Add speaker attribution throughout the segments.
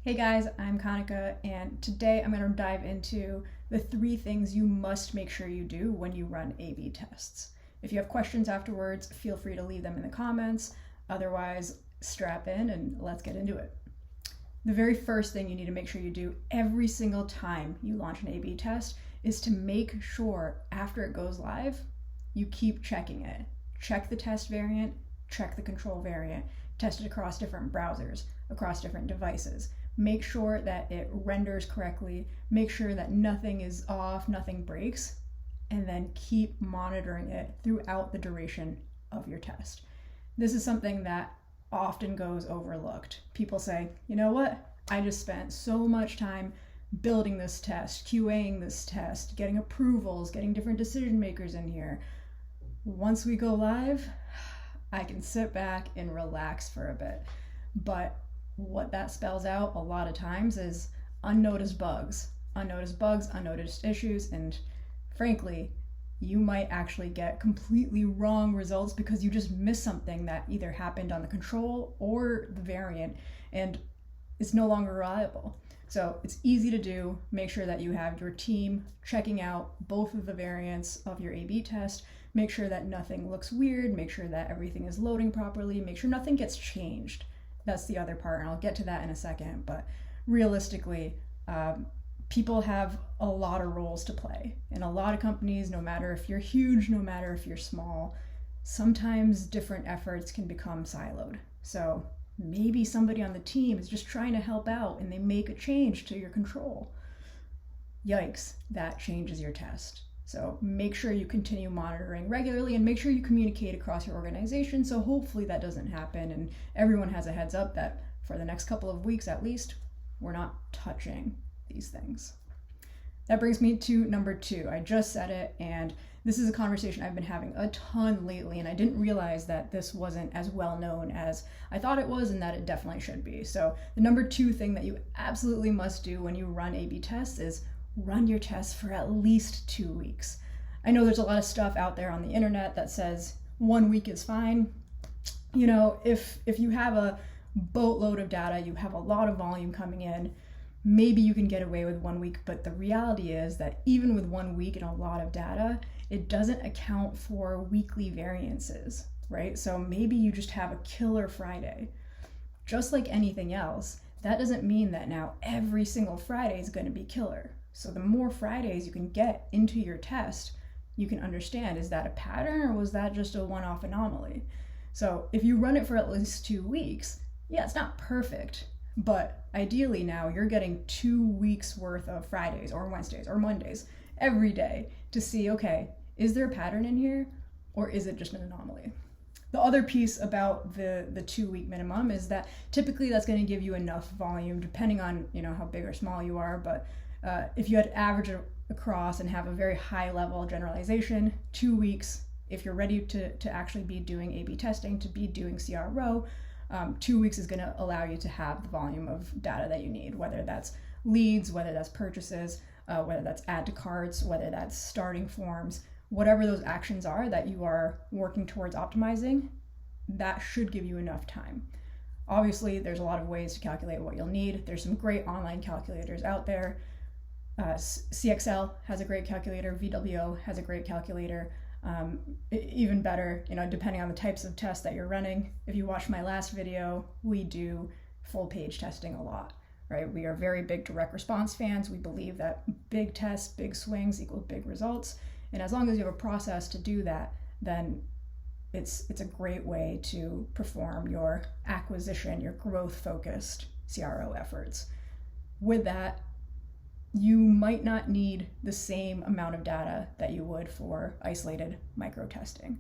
Speaker 1: Hey guys, I'm Kanika, and today I'm going to dive into the 3 things you must make sure you do when you run A/B tests. If you have questions afterwards, feel free to leave them in the comments. Otherwise, strap in and let's get into it. The very first thing you need to make sure you do every single time you launch an A/B test is to make sure after it goes live, you keep checking it. Check the test variant, check the control variant, test it across different browsers, across different devices. Make sure that it renders correctly, make sure that nothing is off, nothing breaks, and then keep monitoring it throughout the duration of your test. This is something that often goes overlooked. People say, you know what? I just spent so much time building this test, QAing this test, getting approvals, getting different decision makers in here. Once we go live, I can sit back and relax for a bit. But what that spells out a lot of times is unnoticed bugs, unnoticed issues, and frankly, you might actually get completely wrong results because you just missed something that either happened on the control or the variant and it's no longer reliable. So it's easy to do. Make sure that you have your team checking out both of the variants of your A/B test. Make sure that nothing looks weird. Make sure that everything is loading properly. Make sure nothing gets changed. That's the other part, and I'll get to that in a second. But realistically, people have a lot of roles to play. In a lot of companies, no matter if you're huge, no matter if you're small, sometimes different efforts can become siloed. So maybe somebody on the team is just trying to help out and they make a change to your control. Yikes, that changes your test. So make sure you continue monitoring regularly and make sure you communicate across your organization so hopefully that doesn't happen and everyone has a heads up that for the next couple of weeks at least, we're not touching these things. That brings me to number 2. I just said it, and this is a conversation I've been having a ton lately, and I didn't realize that this wasn't as well known as I thought it was and that it definitely should be. So the number 2 thing that you absolutely must do when you run A/B tests is run your tests for at least 2 weeks. I know there's a lot of stuff out there on the internet that says 1 week is fine. You know, if you have a boatload of data, you have a lot of volume coming in, maybe you can get away with 1 week, but the reality is that even with 1 week and a lot of data, it doesn't account for weekly variances, right? So maybe you just have a killer Friday. Just like anything else, that doesn't mean that now every single Friday is going to be killer. So the more Fridays you can get into your test, you can understand, is that a pattern or was that just a one-off anomaly? So if you run it for at least 2 weeks, yeah, it's not perfect, but ideally now you're getting 2 weeks worth of Fridays or Wednesdays or Mondays every day to see, okay, is there a pattern in here or is it just an anomaly? The other piece about the 2-week minimum is that typically that's going to give you enough volume depending on, how big or small you are, but if you had to average it across and have a very high level generalization, 2 weeks, if you're ready to actually be doing A/B testing, to be doing CRO, 2 weeks is going to allow you to have the volume of data that you need, whether that's leads, whether that's purchases, whether that's add to carts, whether that's starting forms, whatever those actions are that you are working towards optimizing, that should give you enough time. Obviously, there's a lot of ways to calculate what you'll need. There's some great online calculators out there. CXL has a great calculator, VWO has a great calculator. Even better, depending on the types of tests that you're running. If you watched my last video, we do full page testing a lot, right? We are very big direct response fans. We believe that big tests, big swings equal big results. And as long as you have a process to do that, then it's a great way to perform your acquisition, your growth focused CRO efforts. With that, you might not need the same amount of data that you would for isolated micro testing.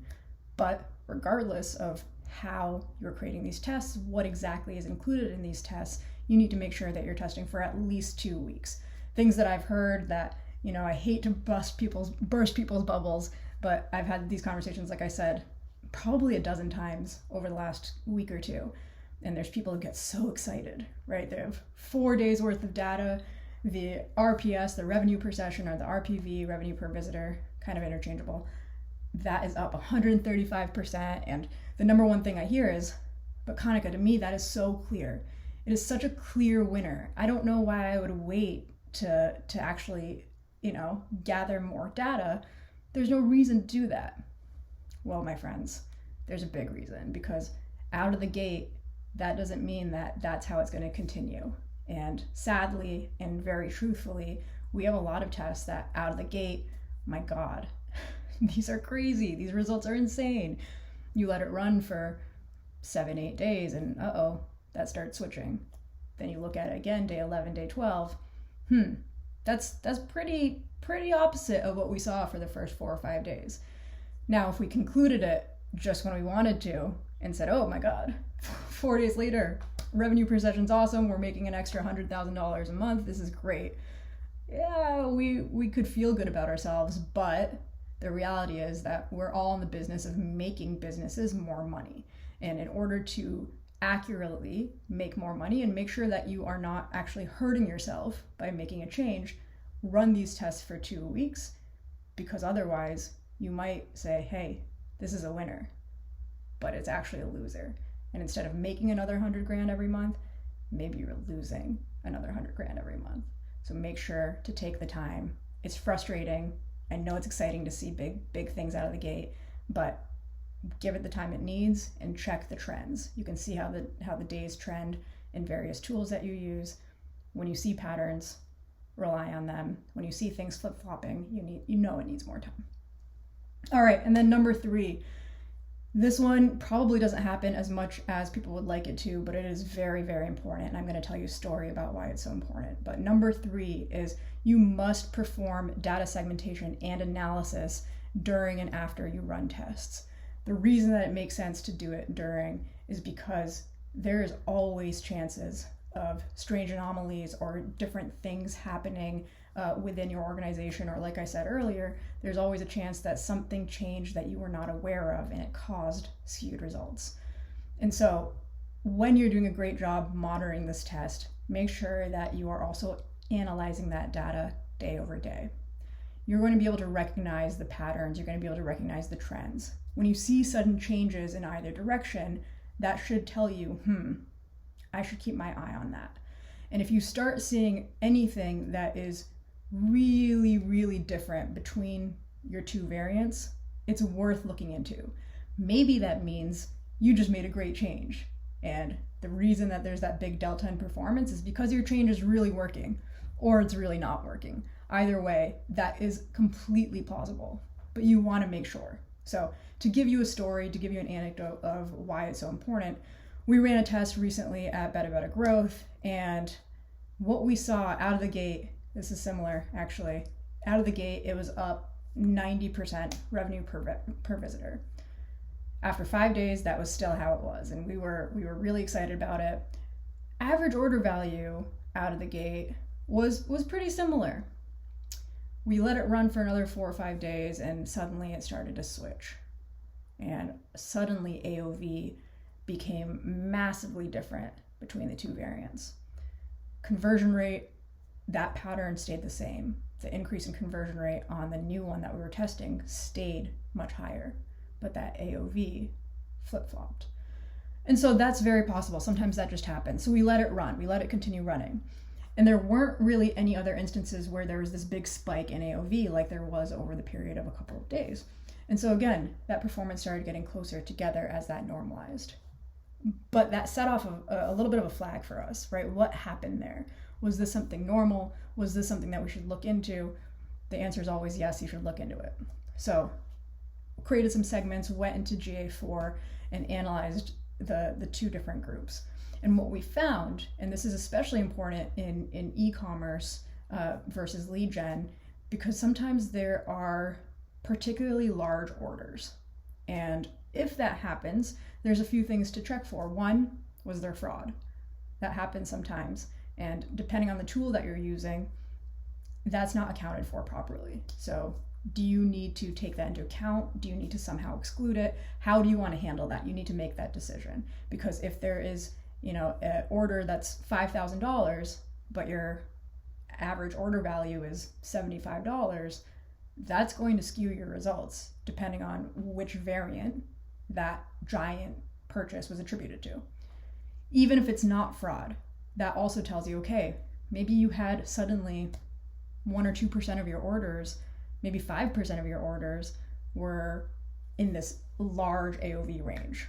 Speaker 1: But regardless of how you're creating these tests, what exactly is included in these tests, you need to make sure that you're testing for at least 2 weeks. Things that I've heard that, I hate to burst people's bubbles, but I've had these conversations, like I said, probably a dozen times over the last week or two. And there's people who get so excited, right? They have 4 days worth of data. The RPS, the revenue per session, or the RPV, revenue per visitor, kind of interchangeable, that is up 135%. And the number one thing I hear is, but Kanika, to me, that is so clear. It is such a clear winner. I don't know why I would wait to actually, gather more data. There's no reason to do that. Well, my friends, there's a big reason, because out of the gate, that doesn't mean that that's how it's going to continue. And sadly, and very truthfully, we have a lot of tests that out of the gate, my God, these are crazy. These results are insane. You let it run for 7-8 days and that starts switching. Then you look at it again, day 11, day 12. That's pretty opposite of what we saw for the first 4 or 5 days. Now, if we concluded it just when we wanted to and said, oh my God, 4 days later, revenue per session's awesome, we're making an extra $100,000 a month, this is great. Yeah, we could feel good about ourselves, but the reality is that we're all in the business of making businesses more money. And in order to accurately make more money and make sure that you are not actually hurting yourself by making a change, run these tests for 2 weeks, because otherwise you might say, hey, this is a winner, but it's actually a loser. And instead of making another 100 grand every month, maybe you're losing another 100 grand every month. So make sure to take the time. It's frustrating. I know it's exciting to see big things out of the gate, but give it the time it needs and check the trends. You can see how the days trend in various tools that you use. When you see patterns, rely on them. When you see things flip-flopping, you know it needs more time. All right, and then number 3. This one probably doesn't happen as much as people would like it to, but it is very, very important. And I'm going to tell you a story about why it's so important. But number 3 is you must perform data segmentation and analysis during and after you run tests. The reason that it makes sense to do it during is because there is always chances of strange anomalies or different things happening within your organization, or like I said earlier, there's always a chance that something changed that you were not aware of and it caused skewed results. And so when you're doing a great job monitoring this test, make sure that you are also analyzing that data day over day. You're going to be able to recognize the patterns, you're going to be able to recognize the trends. When you see sudden changes in either direction, that should tell you, I should keep my eye on that. And if you start seeing anything that is really, really different between your 2 variants, it's worth looking into. Maybe that means you just made a great change. And the reason that there's that big delta in performance is because your change is really working, or it's really not working. Either way, that is completely plausible, but you want to make sure. So to give you a story, to give you an anecdote of why it's so important, we ran a test recently at Better Growth, and what we saw out of the gate, this is similar actually, out of the gate it was up 90% revenue per visitor. After 5 days, that was still how it was, and we were really excited about it. Average order value out of the gate was pretty similar. We let it run for another 4 or 5 days, and suddenly it started to switch. And suddenly AOV became massively different between the 2 variants. Conversion rate, that pattern stayed the same. The increase in conversion rate on the new one that we were testing stayed much higher, but that AOV flip-flopped. And so that's very possible. Sometimes that just happens. So we let it run. We let it continue running. And there weren't really any other instances where there was this big spike in AOV like there was over the period of a couple of days. And so again, that performance started getting closer together as that normalized. But that set off a little bit of a flag for us, right? What happened there? Was this something normal? Was this something that we should look into? The answer is always yes, you should look into it. So created some segments, went into GA4 and analyzed the 2 different groups. And what we found, and this is especially important in e-commerce versus lead gen, because sometimes there are particularly large orders. And if that happens, there's a few things to check for. One, was there fraud? That happens sometimes. And depending on the tool that you're using, that's not accounted for properly. So do you need to take that into account? Do you need to somehow exclude it? How do you want to handle that? You need to make that decision. Because if there is, an order that's $5,000, but your average order value is $75, that's going to skew your results depending on which variant that giant purchase was attributed to. Even if it's not fraud, that also tells you, okay, maybe you had suddenly 1 or 2% of your orders, maybe 5% of your orders were in this large AOV range.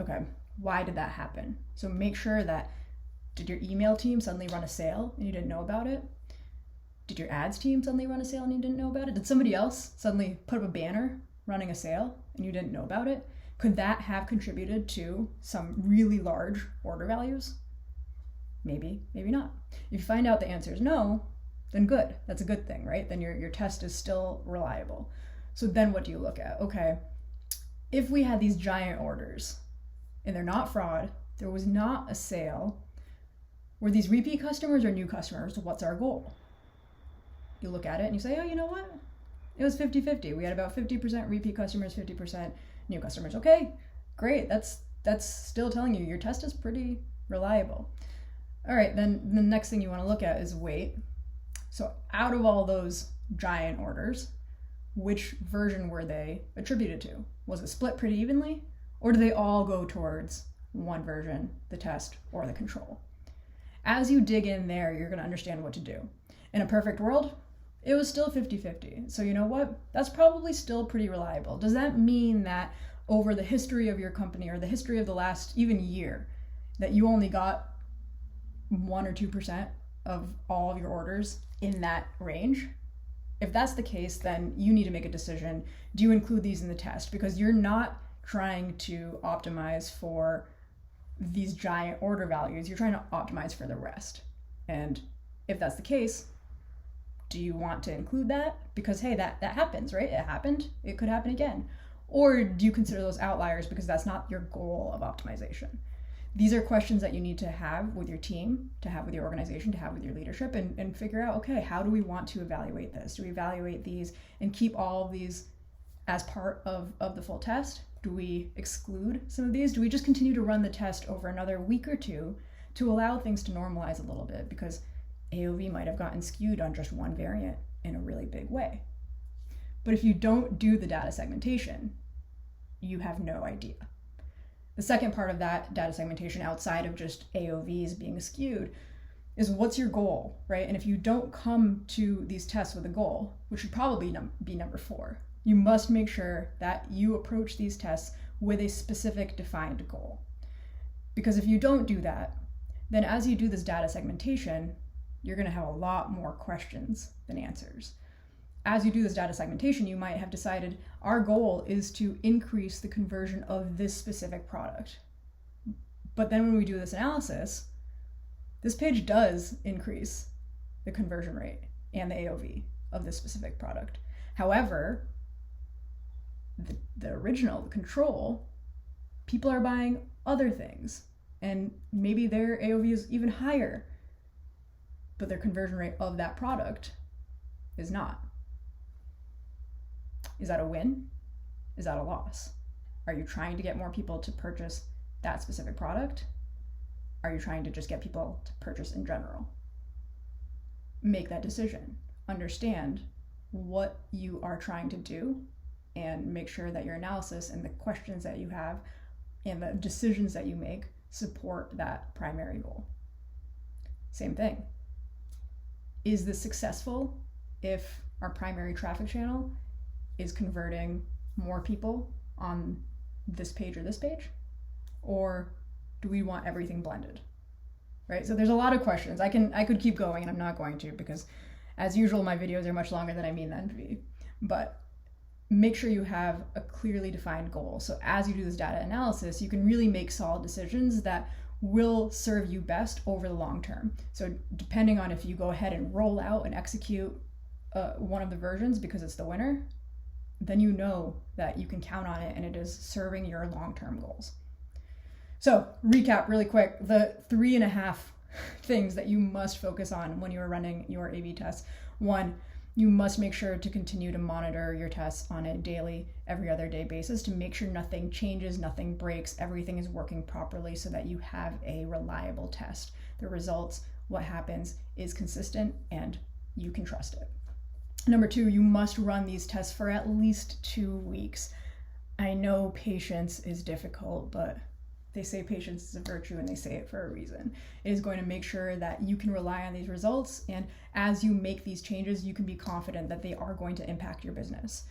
Speaker 1: Okay, why did that happen? So make sure that, did your email team suddenly run a sale and you didn't know about it? Did your ads team suddenly run a sale and you didn't know about it? Did somebody else suddenly put up a banner running a sale and you didn't know about it? Could that have contributed to some really large order values? Maybe, maybe not. If you find out the answer is no, then good. That's a good thing, right? Then your test is still reliable. So then what do you look at? Okay, if we had these giant orders and they're not fraud, there was not a sale, were these repeat customers or new customers? What's our goal? You look at it and you say, oh, you know what? It was 50-50. We had about 50% repeat customers, 50% new customers. Okay, great. That's still telling you your test is pretty reliable. All right, then the next thing you want to look at is weight. So out of all those giant orders, which version were they attributed to? Was it split pretty evenly? Or do they all go towards one version, the test or the control? As you dig in there, you're going to understand what to do. In a perfect world, it was still 50-50. So you know what? That's probably still pretty reliable. Does that mean that over the history of your company or the history of the last even year, that you only got 1 or 2% of all of your orders in that range? If that's the case, then you need to make a decision. Do you include these in the test? Because you're not trying to optimize for these giant order values. You're trying to optimize for the rest. And if that's the case, do you want to include that? Because hey, that happens, right? It happened. It could happen again. Or do you consider those outliers because that's not your goal of optimization? These are questions that you need to have with your team, to have with your organization, to have with your leadership, and figure out, okay, how do we want to evaluate this? Do we evaluate these and keep all of these as part of the full test? Do we exclude some of these? Do we just continue to run the test over another week or two to allow things to normalize a little bit? Because AOV might have gotten skewed on just one variant in a really big way. But if you don't do the data segmentation, you have no idea. The second part of that data segmentation, outside of just AOVs being skewed, is what's your goal, right? And if you don't come to these tests with a goal, which should probably be number 4, you must make sure that you approach these tests with a specific defined goal. Because if you don't do that, then as you do this data segmentation, you're going to have a lot more questions than answers. As you do this data segmentation, you might have decided our goal is to increase the conversion of this specific product. But then when we do this analysis, this page does increase the conversion rate and the AOV of this specific product. However, the original, the control, people are buying other things, and maybe their AOV is even higher, but their conversion rate of that product is not. Is that a win? Is that a loss? Are you trying to get more people to purchase that specific product? Are you trying to just get people to purchase in general? Make that decision. Understand what you are trying to do and make sure that your analysis and the questions that you have and the decisions that you make support that primary goal. Same thing. Is this successful if our primary traffic channel is converting more people on this page or this page? Or do we want everything blended? Right? So there's a lot of questions. I could keep going, and I'm not going to, because as usual, my videos are much longer than I mean them to be. But make sure you have a clearly defined goal. So as you do this data analysis, you can really make solid decisions that will serve you best over the long term. So depending on if you go ahead and roll out and execute one of the versions because it's the winner, then you know that you can count on it and it is serving your long-term goals. So recap really quick, the 3.5 things that you must focus on when you are running your A/B tests. 1, you must make sure to continue to monitor your tests on a daily, every other day basis to make sure nothing changes, nothing breaks, everything is working properly so that you have a reliable test. The results, what happens, is consistent and you can trust it. Number 2, you must run these tests for at least 2 weeks. I know patience is difficult, but They say patience is a virtue, and they say it for a reason. It is going to make sure that you can rely on these results, and as you make these changes, you can be confident that they are going to impact your business.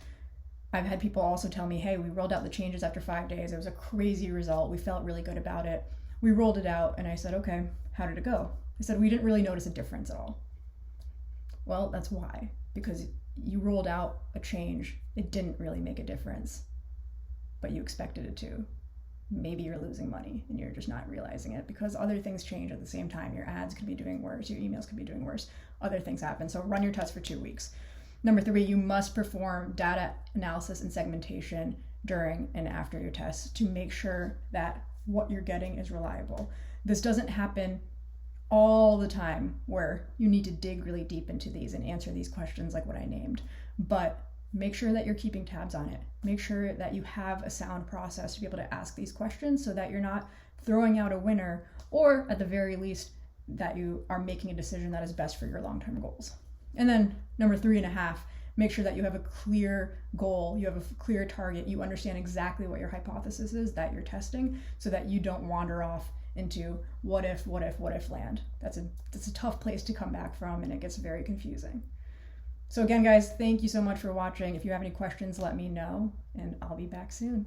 Speaker 1: I've had people also tell me, hey, we rolled out the changes after 5 days. It was a crazy result. We felt really good about it. We rolled it out, and I said, okay, how did it go? They said, we didn't really notice a difference at all. Well, that's why, because you rolled out a change. It didn't really make a difference, but you expected it to. Maybe you're losing money and you're just not realizing it because other things change at the same time. Your ads could be doing worse, your emails could be doing worse, other things happen. So run your test for 2 weeks. Number 3, you must perform data analysis and segmentation during and after your tests to make sure that what you're getting is reliable. This doesn't happen all the time where you need to dig really deep into these and answer these questions like what I named, but make sure that you're keeping tabs on it. Make sure that you have a sound process to be able to ask these questions so that you're not throwing out a winner, or at the very least that you are making a decision that is best for your long-term goals. And then number 3.5, make sure that you have a clear goal, you have a clear target, you understand exactly what your hypothesis is that you're testing so that you don't wander off into what if land. That's a tough place to come back from, and it gets very confusing. So again, guys, thank you so much for watching. If you have any questions, let me know, and I'll be back soon.